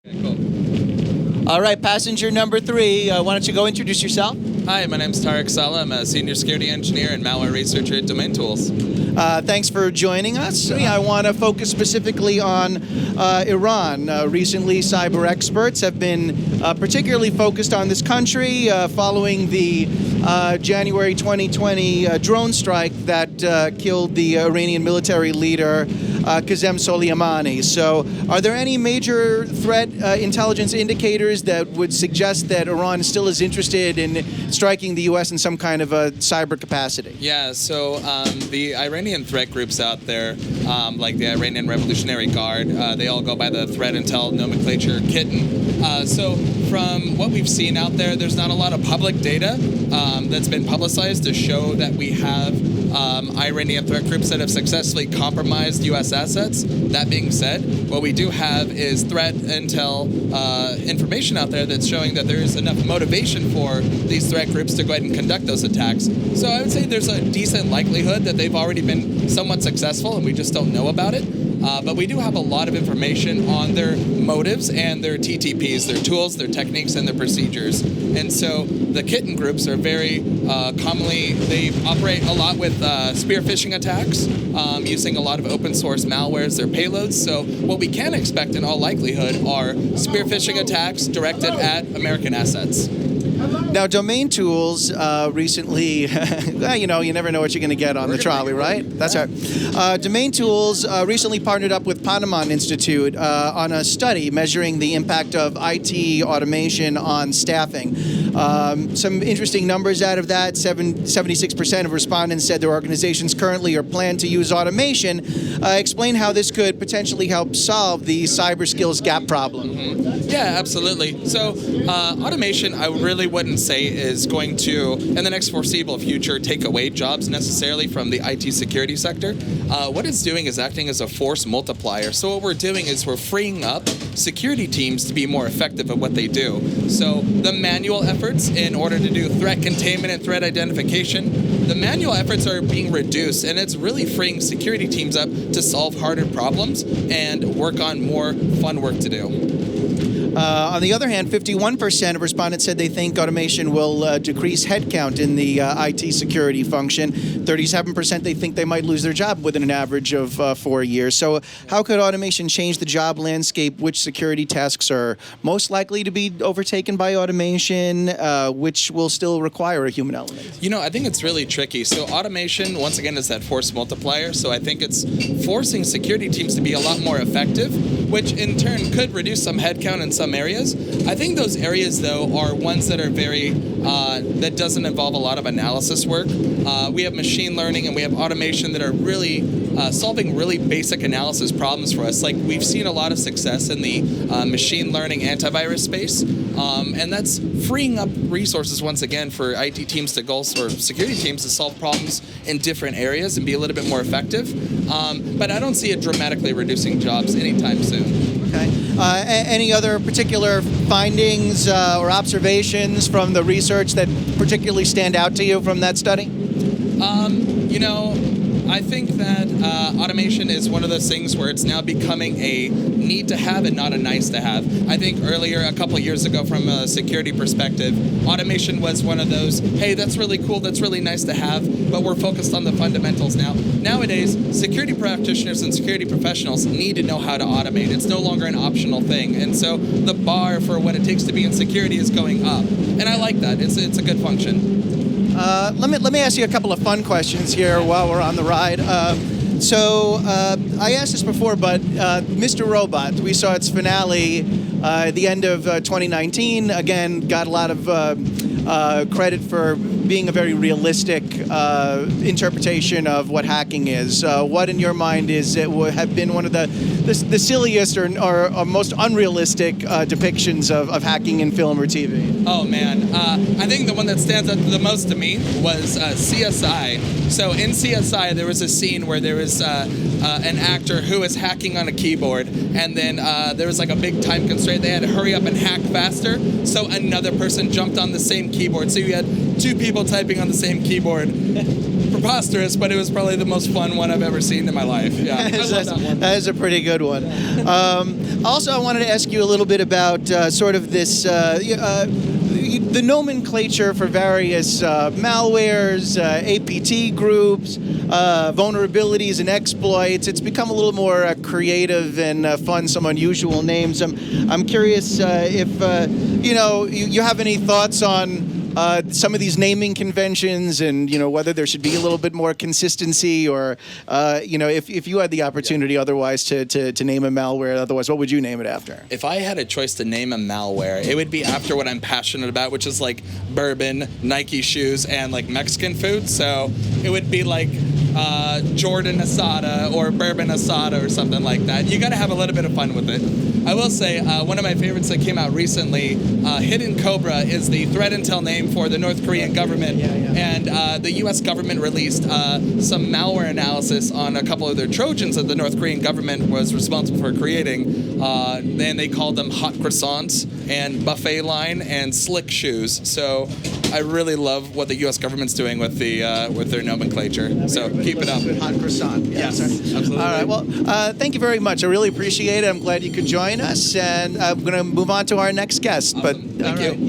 Okay, cool. All right, passenger number 3, why don't you go introduce yourself? Hi, my name's Tarik Saleh. I'm a senior security engineer and malware researcher at DomainTools. Thanks for joining us. I want to focus specifically on Iran. Recently, cyber experts have been particularly focused on this country following the January 2020 drone strike that killed the Iranian military leader Qasem Soleimani. So, are there any major threat intelligence indicators that would suggest that Iran still is interested in striking the U.S. in some kind of a cyber capacity? Yeah, so the Iranian threat groups out there, like the Iranian Revolutionary Guard, they all go by the threat intel nomenclature kitten. So from what we've seen out there, there's not a lot of public data that's been publicized to show that we have Iranian threat groups that have successfully compromised U.S. assets. That being said, what we do have is threat intel information out there that's showing that there is enough motivation for these threat groups to go ahead and conduct those attacks. So I would say there's a decent likelihood that they've already been somewhat successful and we just don't know about it. But we do have a lot of information on their motives and their TTPs, their tools, their techniques, and their procedures. And so the kitten groups are very commonly, they operate a lot with spear phishing attacks, using a lot of open source malware as their payloads. So what we can expect in all likelihood are spear phishing attacks directed at American assets. Now, DomainTools recently, you know, you never know what you're going to get on the trolley, right? That's right. DomainTools recently partnered up with Ponemon Institute on a study measuring the impact of IT automation on staffing. Some interesting numbers out of that. 76% of respondents said their organizations currently or plan to use automation. Explain how this could potentially help solve the cyber skills gap problem. Yeah, absolutely. So automation, I really wouldn't say is going to, in the next foreseeable future, take away jobs necessarily from the IT security sector. What it's doing is acting as a force multiplier. So what we're doing is we're freeing up security teams to be more effective at what they do. So the manual efforts in order to do threat containment and threat identification, the manual efforts are being reduced, and it's really freeing security teams up to solve harder problems and work on more fun work to do. On the other hand, 51% of respondents said they think automation will decrease headcount in the IT security function. 37% they think they might lose their job within an average of 4 years. So how could automation change the job landscape? Which security tasks are most likely to be overtaken by automation? Which will still require a human element? You know, I think it's really tricky. So automation, once again, is that force multiplier. So I think it's forcing security teams to be a lot more effective, which in turn could reduce some headcount in some areas. I think those areas, though, are ones that are very, that doesn't involve a lot of analysis work. We have machine learning and we have automation that are really solving really basic analysis problems for us. Like, we've seen a lot of success in the machine learning antivirus space, and that's freeing up resources once again for IT teams to go, or security teams to solve problems in different areas and be a little bit more effective. But I don't see it dramatically reducing jobs anytime soon. Okay. Any other particular findings or observations from the research that particularly stand out to you from that study? You know, I think that automation is one of those things where it's now becoming a need to have and not a nice to have. I think earlier, a couple of years ago, from a security perspective, automation was one of those, hey, that's really cool, that's really nice to have, but we're focused on the fundamentals now. Nowadays, security practitioners and security professionals need to know how to automate. It's no longer an optional thing. And so the bar for what it takes to be in security is going up. And I like that. It's a good function. Let me ask you a couple of fun questions here while we're on the ride. I asked this before, but Mr. Robot, we saw its finale at the end of 2019. Again, got a lot of credit for being a very realistic interpretation of what hacking is. What, in your mind, is it would have been one of the silliest or most unrealistic depictions of hacking in film or TV? Oh man, I think the one that stands out the most to me was CSI. So in CSI, there was a scene where there was an actor who was hacking on a keyboard, and then there was like a big time constraint. They had to hurry up and hack faster, so another person jumped on the same keyboard. So you had two people typing on the same keyboard, preposterous, but it was probably the most fun one I've ever seen in my life. Yeah, I love that one. That is a pretty good one. Also, I wanted to ask you a little bit about sort of this, the nomenclature for various malwares, APT groups, vulnerabilities and exploits. It's become a little more creative and fun, some unusual names. I'm curious if you have any thoughts on some of these naming conventions, and whether there should be a little bit more consistency, or if you had the opportunity otherwise to name a malware, otherwise what would you name it after? If I had a choice to name a malware, it would be after what I'm passionate about, which is like bourbon, Nike shoes, and like Mexican food. So it would be like Jordan Asada or Bourbon Asada or something like that. You got to have a little bit of fun with it. I will say one of my favorites that came out recently, Hidden Cobra, is the threat intel name for the North Korean government. And the U.S. government released some malware analysis on a couple of their Trojans that the North Korean government was responsible for creating. And they called them hot croissants and buffet line and slick shoes. So I really love what the U.S. government's doing with their nomenclature. So keep it up. Hot croissant. Yes, absolutely. All right. Well, thank you very much. I really appreciate it. I'm glad you could join us, and I'm going to move on to our next guest. Awesome. Thank you.